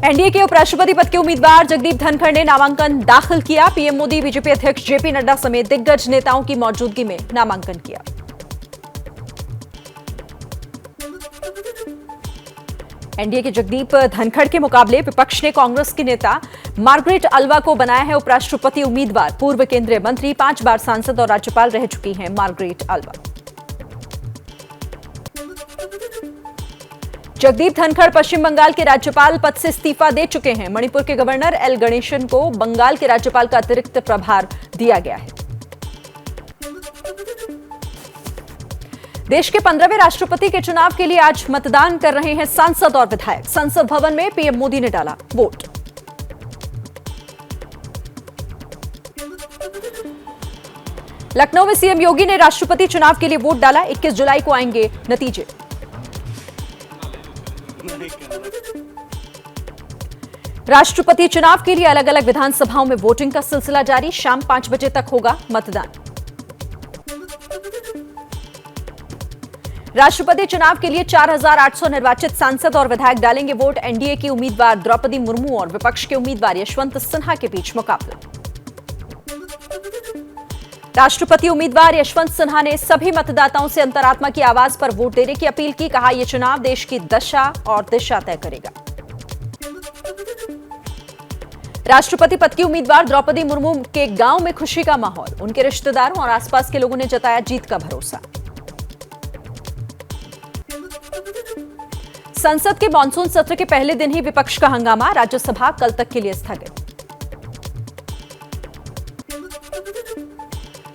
NDA के उपराष्ट्रपति पद के उम्मीदवार जगदीप धनखड़ ने नामांकन दाखिल किया। पीएम मोदी, बीजेपी अध्यक्ष जेपी नड्डा समेत दिग्गज नेताओं की मौजूदगी में नामांकन किया। एनडीए के जगदीप धनखड़ के मुकाबले विपक्ष ने कांग्रेस की नेता मार्गरेट अल्वा को बनाया है उपराष्ट्रपति उम्मीदवार। पूर्व केंद्रीय मंत्री, 5 बार सांसद और राज्यपाल रह चुकी हैं मार्गरेट अल्वा। जगदीप धनखड़ पश्चिम बंगाल के राज्यपाल पद से इस्तीफा दे चुके हैं। मणिपुर के गवर्नर एल गणेशन को बंगाल के राज्यपाल का अतिरिक्त प्रभार दिया गया है। देश के 15वें राष्ट्रपति के चुनाव के लिए आज मतदान कर रहे हैं सांसद और विधायक। संसद भवन में पीएम मोदी ने डाला वोट। लखनऊ में सीएम योगी ने राष्ट्रपति चुनाव के लिए वोट डाला। 21 जुलाई को आएंगे नतीजे। राष्ट्रपति चुनाव के लिए अलग अलग विधानसभाओं में वोटिंग का सिलसिला जारी। शाम 5 बजे तक होगा मतदान। राष्ट्रपति चुनाव के लिए 4800 निर्वाचित सांसद और विधायक डालेंगे वोट। एनडीए की उम्मीदवार द्रौपदी मुर्मू और विपक्ष के उम्मीदवार यशवंत सिन्हा के बीच मुकाबला। राष्ट्रपति उम्मीदवार यशवंत सिन्हा ने सभी मतदाताओं से अंतरात्मा की आवाज पर वोट देने की अपील की। कहा, यह चुनाव देश की दशा और दिशा तय करेगा। राष्ट्रपति पद की उम्मीदवार द्रौपदी मुर्मू के गांव में खुशी का माहौल। उनके रिश्तेदारों और आसपास के लोगों ने जताया जीत का भरोसा। संसद के मानसून सत्र के पहले दिन ही विपक्ष का हंगामा। राज्यसभा कल तक के लिए स्थगित।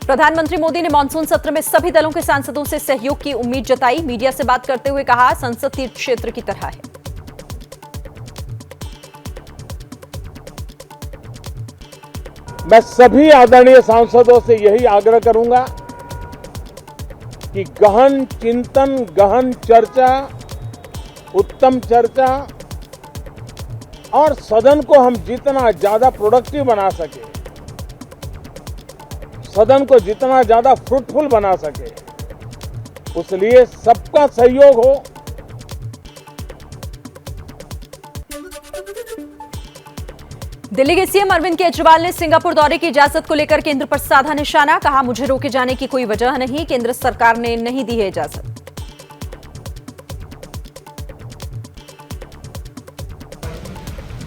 प्रधानमंत्री मोदी ने मानसून सत्र में सभी दलों के सांसदों से सहयोग की उम्मीद जताई। मीडिया से बात करते हुए कहा, संसद तीर्थ क्षेत्र की तरह है। मैं सभी आदरणीय सांसदों से यही आग्रह करूंगा कि गहन चिंतन, गहन चर्चा, उत्तम चर्चा और सदन को हम जितना ज्यादा प्रोडक्टिव बना सके, सदन को जितना ज्यादा फ्रूटफुल बना सके, उस लिए सबका सहयोग हो। दिल्ली के सीएम अरविंद केजरीवाल ने सिंगापुर दौरे की इजाजत को लेकर केंद्र पर साधा निशाना। कहा, मुझे रोके जाने की कोई वजह नहीं, केंद्र सरकार ने नहीं दी है इजाजत।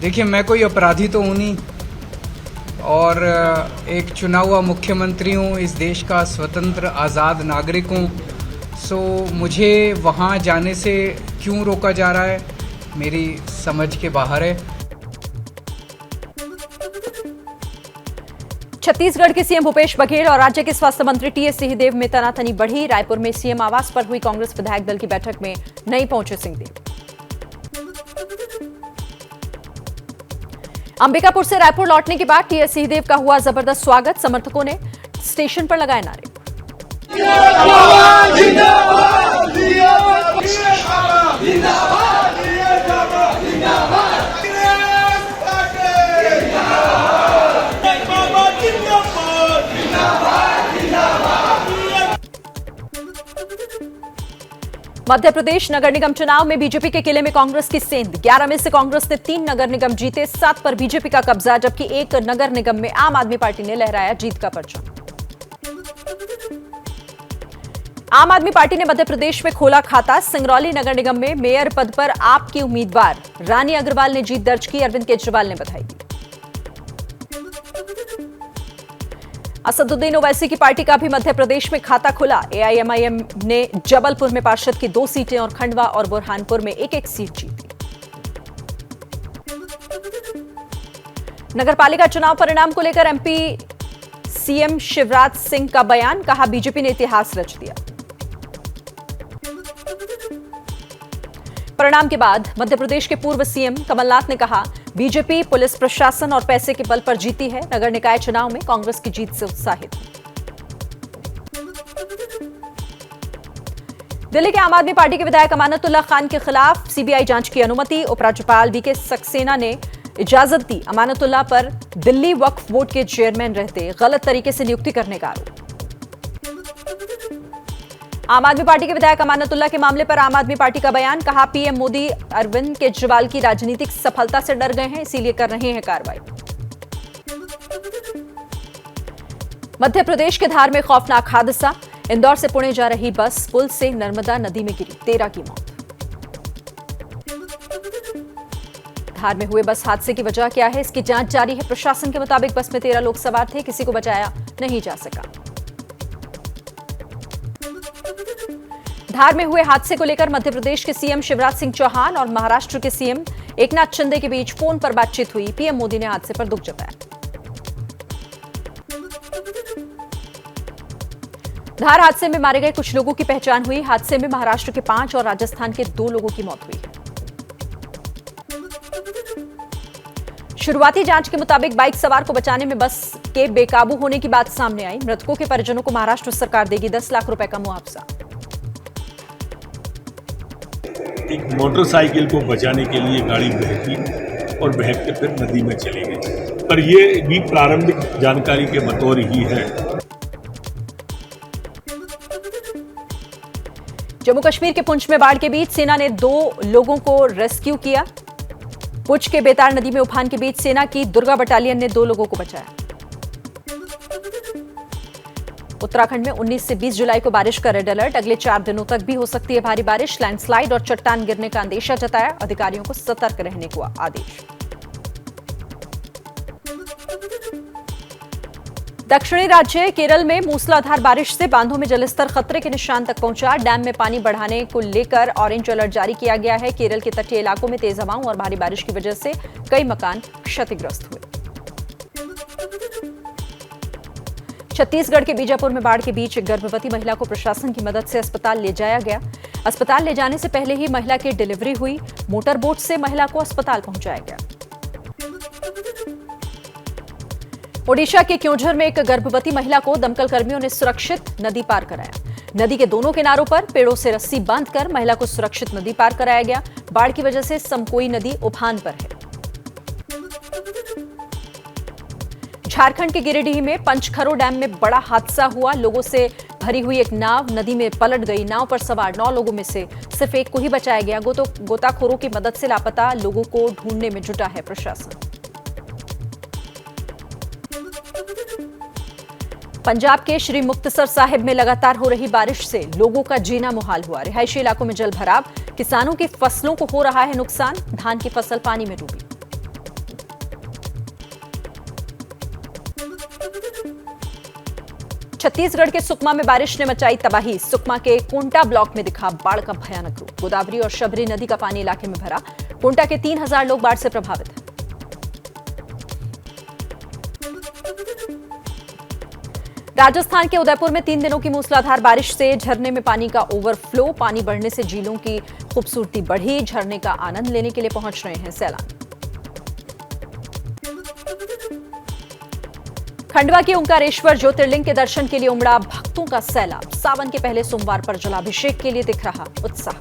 देखिए, मैं कोई अपराधी तो हूं नहीं और एक चुना हुआ मुख्यमंत्री हूं, इस देश का स्वतंत्र आज़ाद नागरिक हूं। सो मुझे वहां जाने से क्यों रोका जा रहा है, मेरी समझ के बाहर है। छत्तीसगढ़ के सीएम भूपेश बघेल और राज्य के स्वास्थ्य मंत्री टीएस सिंहदेव में तनातनी बढ़ी। रायपुर में सीएम आवास पर हुई कांग्रेस विधायक दल की बैठक में नहीं पहुंचे सिंहदेव। अंबिकापुर से रायपुर लौटने के बाद टीएस सिंहदेव का हुआ जबरदस्त स्वागत। समर्थकों ने स्टेशन पर लगाए नारे। मध्य प्रदेश नगर निगम चुनाव में बीजेपी के किले में कांग्रेस की सेंध। 11 में से कांग्रेस ने 3 नगर निगम जीते, 7 पर बीजेपी का कब्जा, जबकि 1 नगर निगम में आम आदमी पार्टी ने लहराया जीत का परचम। आम आदमी पार्टी ने मध्य प्रदेश में खोला खाता। सिंगरौली नगर निगम में मेयर पद पर आप की उम्मीदवार रानी अग्रवाल ने जीत दर्ज की। अरविंद केजरीवाल ने बधाई दी। असदुद्दीन ओवैसी की पार्टी का भी मध्य प्रदेश में खाता खुला। एआईएमआईएम ने जबलपुर में पार्षद की 2 सीटें और खंडवा और बुरहानपुर में 1-1 सीट जीती। नगरपालिका चुनाव परिणाम को लेकर एमपी सीएम शिवराज सिंह का बयान। कहा, बीजेपी ने इतिहास रच दिया। परिणाम के बाद मध्य प्रदेश के पूर्व सीएम कमलनाथ ने कहा, बीजेपी पुलिस प्रशासन और पैसे के बल पर जीती है। नगर निकाय चुनाव में कांग्रेस की जीत से उत्साहित है। दिल्ली के आम आदमी पार्टी के विधायक अमानतुल्लाह खान के खिलाफ सीबीआई जांच की अनुमति। उपराज्यपाल वीके सक्सेना ने इजाजत दी। अमानतुल्लाह पर दिल्ली वक्फ बोर्ड के चेयरमैन रहते गलत तरीके से नियुक्ति करने का आरोप। आम आदमी पार्टी के विधायक अमानतुल्लाह के मामले पर आम आदमी पार्टी का बयान, कहा पीएम मोदी अरविंद केजरीवाल की राजनीतिक सफलता से डर गए हैं, इसीलिए कर रहे हैं कार्रवाई। मध्य प्रदेश के धार में खौफनाक हादसा, इंदौर से पुणे जा रही बस पुल से नर्मदा नदी में गिरी, 13 की मौत। धार में हुए बस हादसे की वजह क्या है, इसकी जांच जारी है। प्रशासन के मुताबिक बस में 13 लोग सवार थे, किसी को बचाया नहीं जा सका। धार में हुए हादसे को लेकर मध्य प्रदेश के सीएम शिवराज सिंह चौहान और महाराष्ट्र के सीएम एकनाथ शिंदे के बीच फोन पर बातचीत हुई। पीएम मोदी ने हादसे पर दुख जताया। धार हादसे में मारे गए कुछ लोगों की पहचान हुई। हादसे में महाराष्ट्र के 5 और राजस्थान के 2 लोगों की मौत हुई है। शुरुआती जांच के मुताबिक बाइक सवार को बचाने में बस के बेकाबू होने की बात सामने आई। मृतकों के परिजनों को महाराष्ट्र सरकार देगी 10 लाख रुपए का मुआवजा। एक मोटरसाइकिल को बचाने के लिए गाड़ी बहकी और बहक के फिर नदी में चली गई, पर ये भी प्रारंभिक जानकारी के बतौर ही है। जम्मू कश्मीर के पुंछ में बाढ़ के बीच सेना ने 2 लोगों को रेस्क्यू किया। पुंछ के बेतार नदी में उफान के बीच सेना की दुर्गा बटालियन ने 2 लोगों को बचाया। उत्तराखंड में 19 से 20 जुलाई को बारिश का रेड अलर्ट, अगले 4 दिनों तक भी हो सकती है भारी बारिश। लैंडस्लाइड और चट्टान गिरने का अंदेशा जताया, अधिकारियों को सतर्क रहने को आदेश। दक्षिणी राज्य केरल में मूसलाधार बारिश से बांधों में जलस्तर खतरे के निशान तक पहुंचा। डैम में पानी बढ़ाने को लेकर ऑरेंज अलर्ट जारी किया गया है। केरल के तटीय इलाकों में तेज हवाओं और भारी बारिश की वजह से कई मकान क्षतिग्रस्त हुए। छत्तीसगढ़ के बीजापुर में बाढ़ के बीच एक गर्भवती महिला को प्रशासन की मदद से अस्पताल ले जाया गया। अस्पताल ले जाने से पहले ही महिला की डिलीवरी हुई। मोटर बोट से महिला को अस्पताल पहुंचाया गया। ओडिशा के क्योंझर में एक गर्भवती महिला को दमकल कर्मियों ने सुरक्षित नदी पार कराया। नदी के दोनों किनारों पर पेड़ों से रस्सी बांधकर महिला को सुरक्षित नदी पार कराया गया। बाढ़ की वजह से समकोई नदी उफान पर है। झारखंड के गिरिडीह में पंचखरो डैम में बड़ा हादसा हुआ। लोगों से भरी हुई एक नाव नदी में पलट गई। नाव पर सवार 9 लोगों में से सिर्फ एक को ही बचाया गया। गोताखोरों की मदद से लापता लोगों को ढूंढने में जुटा है प्रशासन। पंजाब के श्री मुक्तसर साहिब में लगातार हो रही बारिश से लोगों का जीना मुहाल हुआ। रिहायशी इलाकों में जल भराव, किसानों की फसलों को हो रहा है नुकसान। धान की फसल पानी में डूबी। छत्तीसगढ़ के सुकमा में बारिश ने मचाई तबाही। सुकमा के कोंटा ब्लॉक में दिखा बाढ़ का भयानक रूप। गोदावरी और शबरी नदी का पानी इलाके में भरा। कोंटा के 3000 लोग बाढ़ से प्रभावित हैं। राजस्थान के उदयपुर में 3 दिनों की मूसलाधार बारिश से झरने में पानी का ओवरफ्लो। पानी बढ़ने से झीलों की खूबसूरती बढ़ी। झरने का आनंद लेने के लिए पहुंच रहे हैं सैलानी। खंडवा के ओंकारेश्वर ज्योतिर्लिंग के दर्शन के लिए उमड़ा भक्तों का सैलाब। सावन के पहले सोमवार पर जलाभिषेक के लिए दिख रहा उत्साह।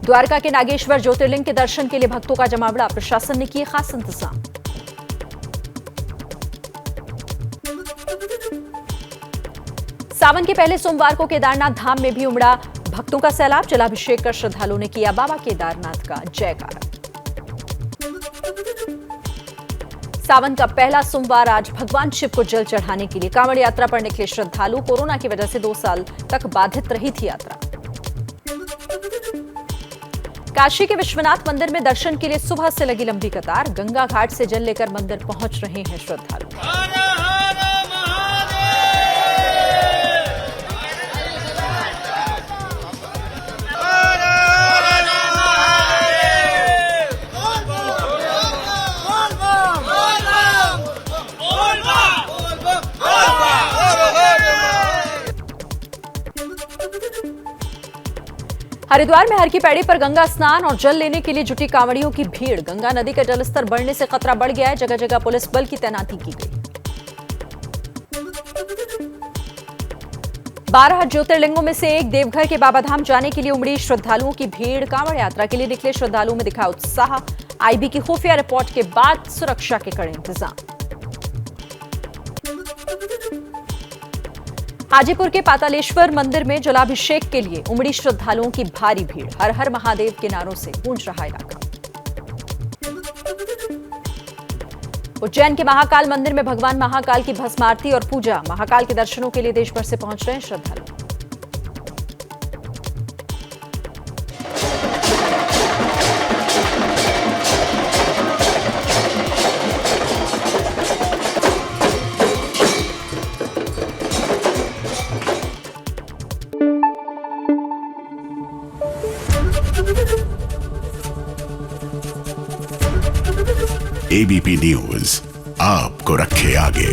द्वारका के नागेश्वर ज्योतिर्लिंग के दर्शन के लिए भक्तों का जमावड़ा। प्रशासन ने किए खास इंतजाम। सावन के पहले सोमवार को केदारनाथ धाम में भी उमड़ा भक्तों का सैलाब। जलाभिषेक कर श्रद्धालुओं ने किया बाबा केदारनाथ का जयकारा। सावन का पहला सोमवार आज भगवान शिव को जल चढ़ाने के लिए कांवड़ यात्रा पर निकले श्रद्धालु। कोरोना की वजह से 2 साल तक बाधित रही थी यात्रा। काशी के विश्वनाथ मंदिर में दर्शन के लिए सुबह से लगी लंबी कतार। गंगा घाट से जल लेकर मंदिर पहुंच रहे हैं श्रद्धालु। हरिद्वार में हर की पैड़ी पर गंगा स्नान और जल लेने के लिए जुटी कांवड़ियों की भीड़। गंगा नदी का जलस्तर बढ़ने से खतरा बढ़ गया है। जगह जगह पुलिस बल की तैनाती की गई। 12 ज्योतिर्लिंगों में से एक देवघर के बाबाधाम जाने के लिए उमड़ी श्रद्धालुओं की भीड़। कांवड़ यात्रा के लिए निकले श्रद्धालुओं में दिखा उत्साह। आईबी की खुफिया रिपोर्ट के बाद सुरक्षा के कड़े इंतजाम। हाजीपुर के पातालेश्वर मंदिर में जलाभिषेक के लिए उमड़ी श्रद्धालुओं की भारी भीड़। हर हर महादेव के नारों से गूंज रहा इलाका। उज्जैन के महाकाल मंदिर में भगवान महाकाल की भस्म आरती और पूजा। महाकाल के दर्शनों के लिए देश भर से पहुंच रहे हैं श्रद्धालु। एबीपी न्यूज आपको रखे आगे।